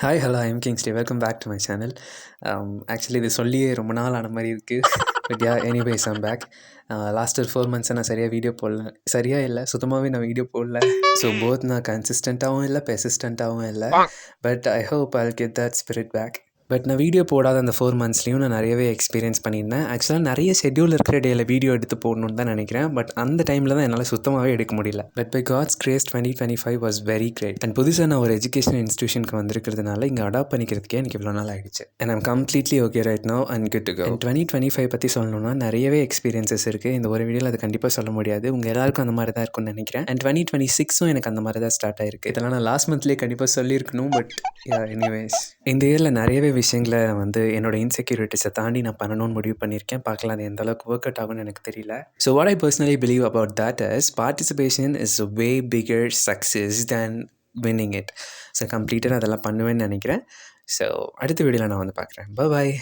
Hi hello I'm கிங்ஸ்டே welcome back to my channel. Actually இது சொல்லியே ரொம்ப நாள் ஆன மாதிரி இருக்குது. But ya anyways I'm back. Last ஒரு 4 months நான் சரியாக வீடியோ போடல. சரியாக இல்லை, சுத்தமாகவே நான் வீடியோ போடல. ஸோ போத் நான் கன்சிஸ்டண்ட்டாகவும் இல்லை, பெர்சிஸ்டண்ட்டாகவும் இல்லை. But I hope I'll get that spirit back. But நான் வீடியோ போடாத அந்த 4 monthsலேயும் நான் நிறையவே எக்ஸ்பீரியன்ஸ் பண்ணியிருந்தேன். ஆக்சுவலாக நிறைய ஷெட்யூல் இருக்கிற டேயில் வீடியோ எடுத்து போடணுன்னு தான் நினைக்கிறேன். பட் அந்த டைமில் தான் என்னால் சுத்தமாகவே எடுக்க முடியல. But by God's grace 2025 was very great. And புதுசாக நான் ஒரு எஜுகேஷனல் இன்ஸ்டியூஷனுக்கு வந்திருக்கிறதுனால இங்கே அடாப்ட் பண்ணிக்கிறதுக்கே எனக்கு இவ்வளோ நாள் ஆகிடுச்சு. And I'm completely okay right now and good to go. 2025 பற்றி சொல்லணும்னா நிறையவே எக்ஸ்பீரியன்ஸஸ் இருக்குது. இந்த ஒரு வீடியோவில் அது கண்டிப்பாக சொல்ல முடியாது. உங்கள் எல்லாருக்கும் அந்த மாதிரி தான் இருக்கும்னு நினைக்கிறேன். அண்ட் 2026ம் எனக்கு அந்த மாதிரி தான் ஸ்டார்ட் ஆயிருக்கு. இதெல்லாம் நான் லாஸ்ட் மந்த்லேயே கண்டிப்பாக சொல்லியிருக்கணும். பட் எனிவேஸ் இந்த இயரில் நிறையவே விஷயங்களை என்னோட இன்செக்யூரிட்டிஸை தாண்டி நான் பண்ணணும்னு முடிவு பண்ணியிருக்கேன். பார்க்கலாம் அது எந்த அளவுக்கு ஒர்க் அவுட் ஆகும்னு எனக்கு தெரியல. So what I personally believe about that is participation is a way bigger success than winning it. So கம்ப்ளீட்டாக அதெல்லாம் பண்ணுவேன்னு நினைக்கிறேன். ஸோ அடுத்த வீடியோவில் நான் பார்க்குறேன். பாய்.